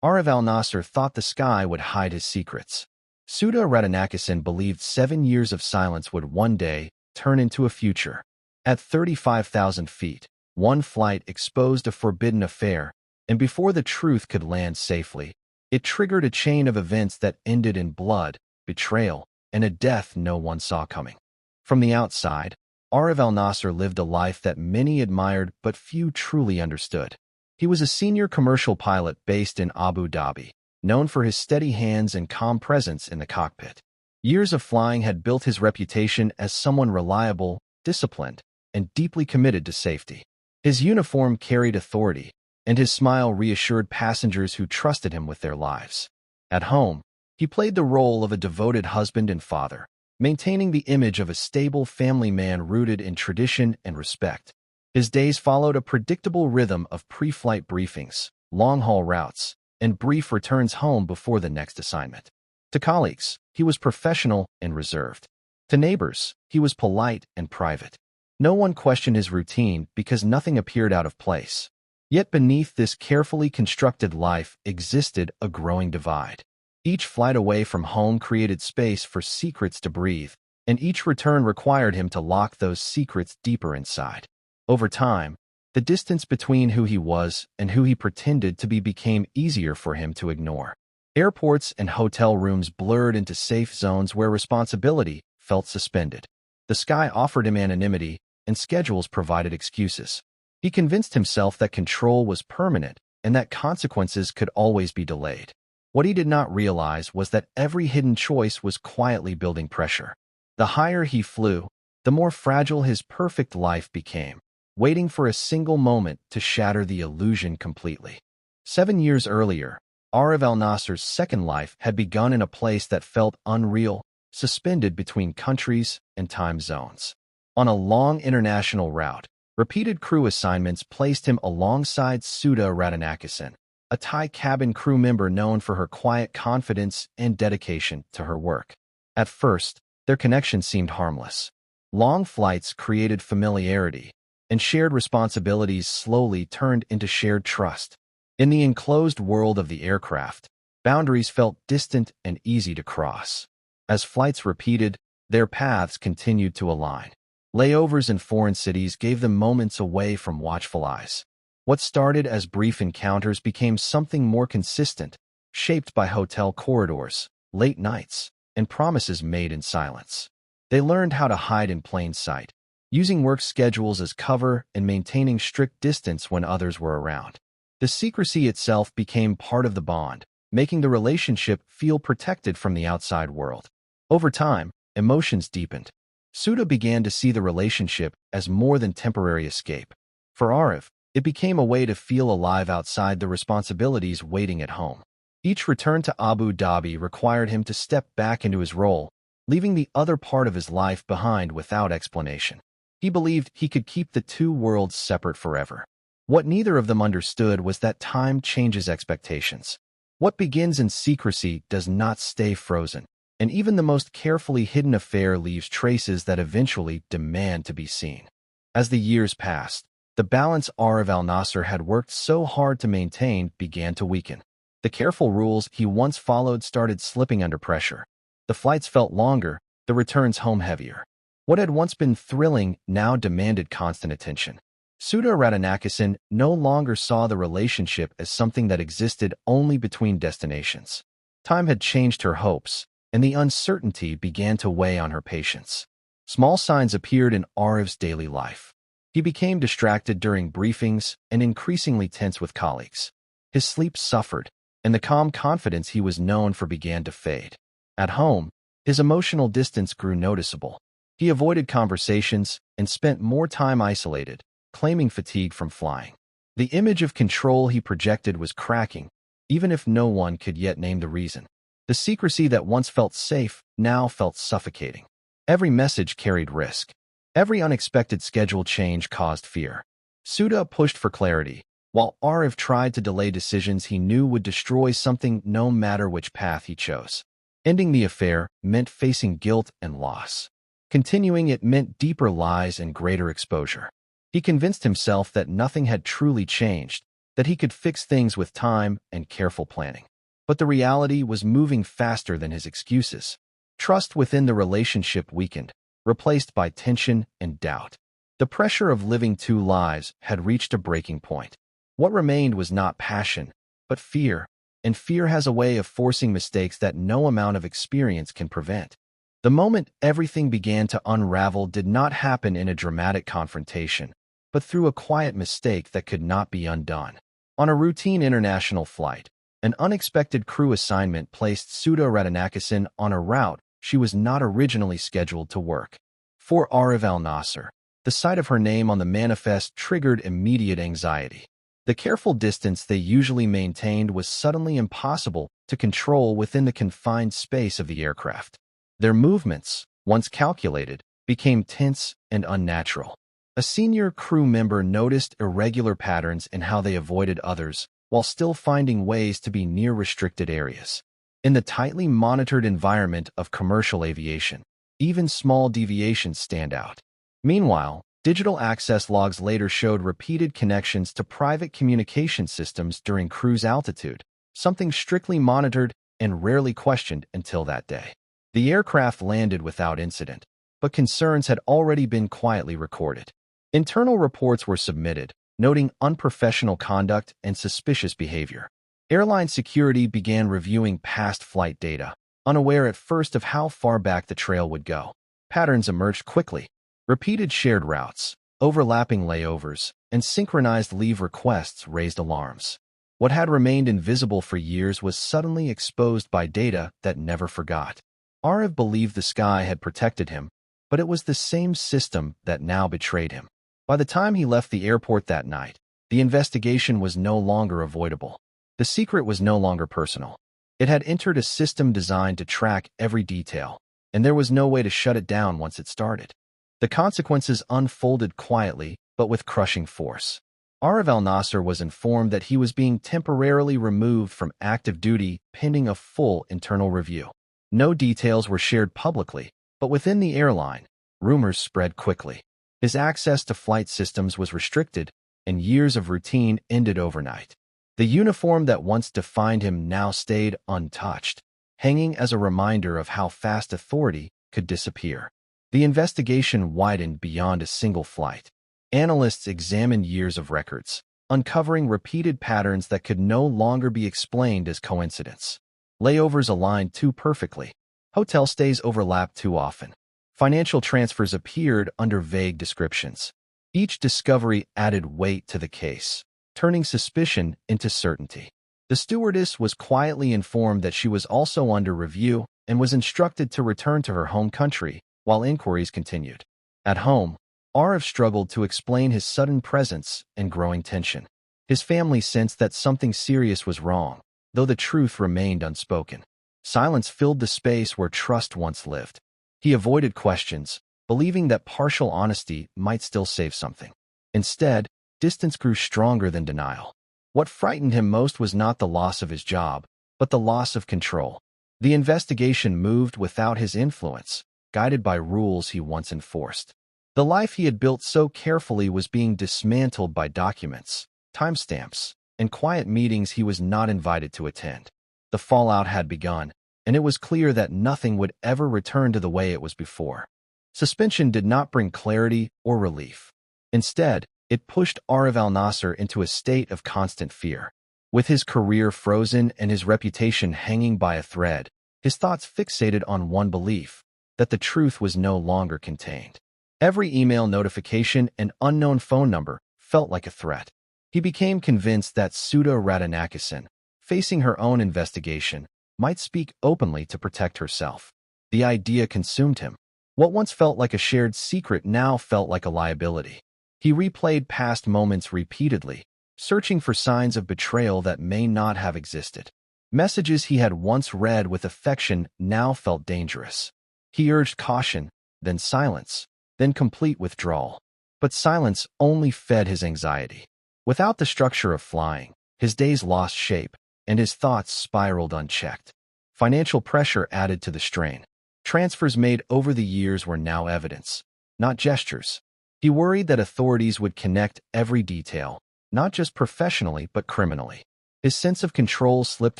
Aarav Al-Nasser thought the sky would hide his secrets. Suda Rattanakosin believed 7 years of silence would one day turn into a future. At 35,000 feet, one flight exposed a forbidden affair, and before the truth could land safely, it triggered a chain of events that ended in blood, betrayal, and a death no one saw coming. From the outside, Aarav Al-Nasser lived a life that many admired but few truly understood. He was a senior commercial pilot based in Abu Dhabi, known for his steady hands and calm presence in the cockpit. Years of flying had built his reputation as someone reliable, disciplined, and deeply committed to safety. His uniform carried authority, and his smile reassured passengers who trusted him with their lives. At home, he played the role of a devoted husband and father, maintaining the image of a stable family man rooted in tradition and respect. His days followed a predictable rhythm of pre-flight briefings, long-haul routes, and brief returns home before the next assignment. To colleagues, he was professional and reserved. To neighbors, he was polite and private. No one questioned his routine because nothing appeared out of place. Yet beneath this carefully constructed life existed a growing divide. Each flight away from home created space for secrets to breathe, and each return required him to lock those secrets deeper inside. Over time, the distance between who he was and who he pretended to be became easier for him to ignore. Airports and hotel rooms blurred into safe zones where responsibility felt suspended. The sky offered him anonymity, and schedules provided excuses. He convinced himself that control was permanent and that consequences could always be delayed. What he did not realize was that every hidden choice was quietly building pressure. The higher he flew, the more fragile his perfect life became, waiting for a single moment to shatter the illusion completely. 7 years earlier, Aarav Al-Nasser's second life had begun in a place that felt unreal, suspended between countries and time zones. On a long international route, repeated crew assignments placed him alongside Suda Rattanakosin, a Thai cabin crew member known for her quiet confidence and dedication to her work. At first, their connection seemed harmless. Long flights created familiarity, and shared responsibilities slowly turned into shared trust. In the enclosed world of the aircraft, boundaries felt distant and easy to cross. As flights repeated, their paths continued to align. Layovers in foreign cities gave them moments away from watchful eyes. What started as brief encounters became something more consistent, shaped by hotel corridors, late nights, and promises made in silence. They learned how to hide in plain sight, using work schedules as cover and maintaining strict distance when others were around. The secrecy itself became part of the bond, making the relationship feel protected from the outside world. Over time, emotions deepened. Suda began to see the relationship as more than temporary escape. For Aarav, it became a way to feel alive outside the responsibilities waiting at home. Each return to Abu Dhabi required him to step back into his role, leaving the other part of his life behind without explanation. He believed he could keep the two worlds separate forever. What neither of them understood was that time changes expectations. What begins in secrecy does not stay frozen, and even the most carefully hidden affair leaves traces that eventually demand to be seen. As the years passed, the balance Aarav Al-Nasser had worked so hard to maintain began to weaken. The careful rules he once followed started slipping under pressure. The flights felt longer, the returns home heavier. What had once been thrilling now demanded constant attention. Suda Rattanakosin no longer saw the relationship as something that existed only between destinations. Time had changed her hopes, and the uncertainty began to weigh on her patience. Small signs appeared in Aarav's daily life. He became distracted during briefings and increasingly tense with colleagues. His sleep suffered, and the calm confidence he was known for began to fade. At home, his emotional distance grew noticeable. He avoided conversations and spent more time isolated, claiming fatigue from flying. The image of control he projected was cracking, even if no one could yet name the reason. The secrecy that once felt safe now felt suffocating. Every message carried risk. Every unexpected schedule change caused fear. Suda pushed for clarity, while Aarav tried to delay decisions he knew would destroy something no matter which path he chose. Ending the affair meant facing guilt and loss. Continuing it meant deeper lies and greater exposure. He convinced himself that nothing had truly changed, that he could fix things with time and careful planning. But the reality was moving faster than his excuses. Trust within the relationship weakened, replaced by tension and doubt. The pressure of living two lives had reached a breaking point. What remained was not passion, but fear, and fear has a way of forcing mistakes that no amount of experience can prevent. The moment everything began to unravel did not happen in a dramatic confrontation, but through a quiet mistake that could not be undone. On a routine international flight, an unexpected crew assignment placed Suda Rattanakosin on a route she was not originally scheduled to work. For Aarav Al-Nasser, the sight of her name on the manifest triggered immediate anxiety. The careful distance they usually maintained was suddenly impossible to control within the confined space of the aircraft. Their movements, once calculated, became tense and unnatural. A senior crew member noticed irregular patterns in how they avoided others while still finding ways to be near restricted areas. In the tightly monitored environment of commercial aviation, even small deviations stand out. Meanwhile, digital access logs later showed repeated connections to private communication systems during cruise altitude, something strictly monitored and rarely questioned until that day. The aircraft landed without incident, but concerns had already been quietly recorded. Internal reports were submitted, noting unprofessional conduct and suspicious behavior. Airline security began reviewing past flight data, unaware at first of how far back the trail would go. Patterns emerged quickly. Repeated shared routes, overlapping layovers, and synchronized leave requests raised alarms. What had remained invisible for years was suddenly exposed by data that never forgot. Aarav believed the sky had protected him, but it was the same system that now betrayed him. By the time he left the airport that night, the investigation was no longer avoidable. The secret was no longer personal. It had entered a system designed to track every detail, and there was no way to shut it down once it started. The consequences unfolded quietly, but with crushing force. Aarav Al-Nasser was informed that he was being temporarily removed from active duty pending a full internal review. No details were shared publicly, but within the airline, rumors spread quickly. His access to flight systems was restricted, and years of routine ended overnight. The uniform that once defined him now stayed untouched, hanging as a reminder of how fast authority could disappear. The investigation widened beyond a single flight. Analysts examined years of records, uncovering repeated patterns that could no longer be explained as coincidence. Layovers aligned too perfectly. Hotel stays overlapped too often. Financial transfers appeared under vague descriptions. Each discovery added weight to the case, turning suspicion into certainty. The stewardess was quietly informed that she was also under review and was instructed to return to her home country while inquiries continued. At home, Aarav struggled to explain his sudden presence and growing tension. His family sensed that something serious was wrong, though the truth remained unspoken. Silence filled the space where trust once lived. He avoided questions, believing that partial honesty might still save something. Instead, distance grew stronger than denial. What frightened him most was not the loss of his job, but the loss of control. The investigation moved without his influence, guided by rules he once enforced. The life he had built so carefully was being dismantled by documents, timestamps, and quiet meetings he was not invited to attend. The fallout had begun, and it was clear that nothing would ever return to the way it was before. Suspension did not bring clarity or relief. Instead, it pushed Aarav Al-Nasser into a state of constant fear. With his career frozen and his reputation hanging by a thread, his thoughts fixated on one belief, that the truth was no longer contained. Every email notification and unknown phone number felt like a threat. He became convinced that Suda Rattanakosin, facing her own investigation, might speak openly to protect herself. The idea consumed him. What once felt like a shared secret now felt like a liability. He replayed past moments repeatedly, searching for signs of betrayal that may not have existed. Messages he had once read with affection now felt dangerous. He urged caution, then silence, then complete withdrawal. But silence only fed his anxiety. Without the structure of flying, his days lost shape, and his thoughts spiraled unchecked. Financial pressure added to the strain. Transfers made over the years were now evidence, not gestures. He worried that authorities would connect every detail, not just professionally but criminally. His sense of control slipped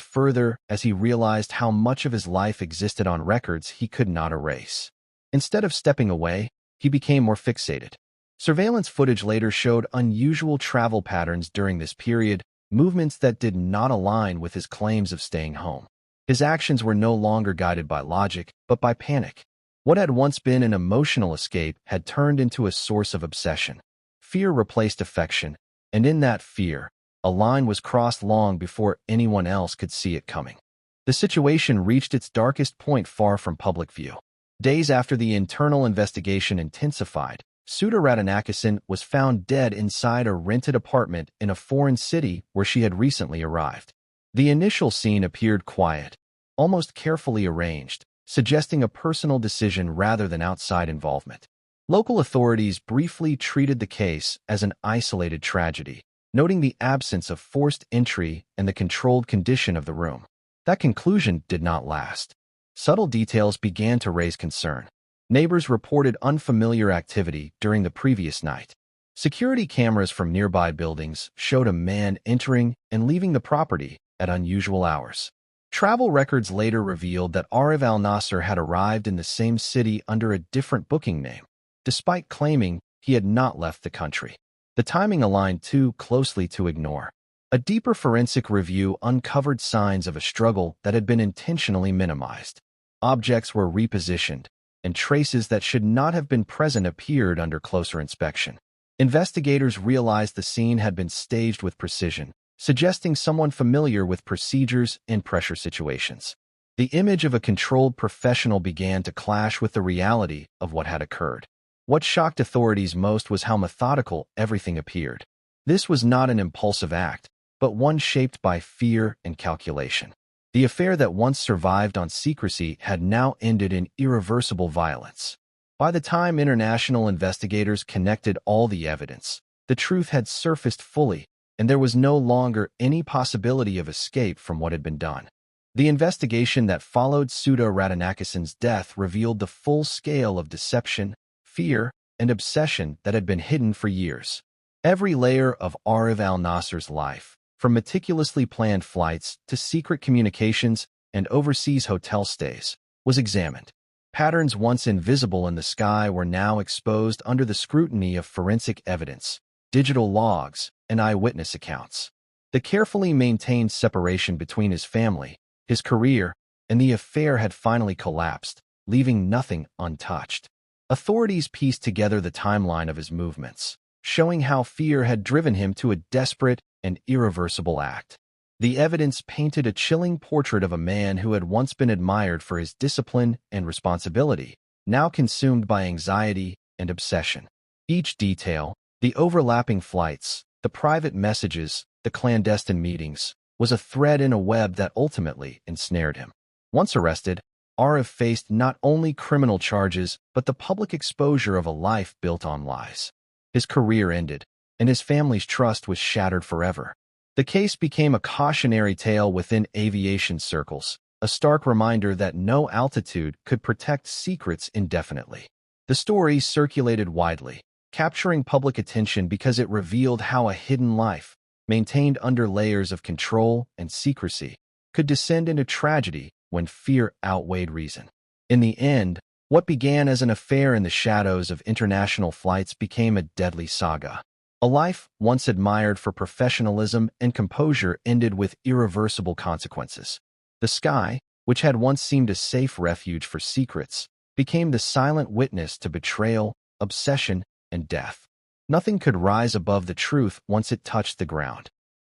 further as he realized how much of his life existed on records he could not erase. Instead of stepping away, he became more fixated. Surveillance footage later showed unusual travel patterns during this period, movements that did not align with his claims of staying home. His actions were no longer guided by logic, but by panic. What had once been an emotional escape had turned into a source of obsession. Fear replaced affection, and in that fear, a line was crossed long before anyone else could see it coming. The situation reached its darkest point far from public view. Days after the internal investigation intensified, Suda Rattanakosin was found dead inside a rented apartment in a foreign city where she had recently arrived. The initial scene appeared quiet, almost carefully arranged, suggesting a personal decision rather than outside involvement. Local authorities briefly treated the case as an isolated tragedy, noting the absence of forced entry and the controlled condition of the room. That conclusion did not last. Subtle details began to raise concern. Neighbors reported unfamiliar activity during the previous night. Security cameras from nearby buildings showed a man entering and leaving the property at unusual hours. Travel records later revealed that Aarav Al-Nasser had arrived in the same city under a different booking name, despite claiming he had not left the country. The timing aligned too closely to ignore. A deeper forensic review uncovered signs of a struggle that had been intentionally minimized. Objects were repositioned, and traces that should not have been present appeared under closer inspection. Investigators realized the scene had been staged with precision, suggesting someone familiar with procedures in pressure situations. The image of a controlled professional began to clash with the reality of what had occurred. What shocked authorities most was how methodical everything appeared. This was not an impulsive act, but one shaped by fear and calculation. The affair that once survived on secrecy had now ended in irreversible violence. By the time international investigators connected all the evidence, the truth had surfaced fully, and there was no longer any possibility of escape from what had been done. The investigation that followed Suda Rattanakosin's death revealed the full scale of deception, fear, and obsession that had been hidden for years. Every layer of Aarav Al-Nasser's life, from meticulously planned flights to secret communications and overseas hotel stays, was examined. Patterns once invisible in the sky were now exposed under the scrutiny of forensic evidence, digital logs, and eyewitness accounts. The carefully maintained separation between his family, his career, and the affair had finally collapsed, leaving nothing untouched. Authorities pieced together the timeline of his movements, showing how fear had driven him to a desperate and irreversible act. The evidence painted a chilling portrait of a man who had once been admired for his discipline and responsibility, now consumed by anxiety and obsession. Each detail, the overlapping flights, the private messages, the clandestine meetings, was a thread in a web that ultimately ensnared him. Once arrested, Aarav faced not only criminal charges but the public exposure of a life built on lies. His career ended, and his family's trust was shattered forever. The case became a cautionary tale within aviation circles, a stark reminder that no altitude could protect secrets indefinitely. The story circulated widely, capturing public attention because it revealed how a hidden life, maintained under layers of control and secrecy, could descend into tragedy when fear outweighed reason. In the end, what began as an affair in the shadows of international flights became a deadly saga. A life once admired for professionalism and composure ended with irreversible consequences. The sky, which had once seemed a safe refuge for secrets, became the silent witness to betrayal, obsession, and death. Nothing could rise above the truth once it touched the ground.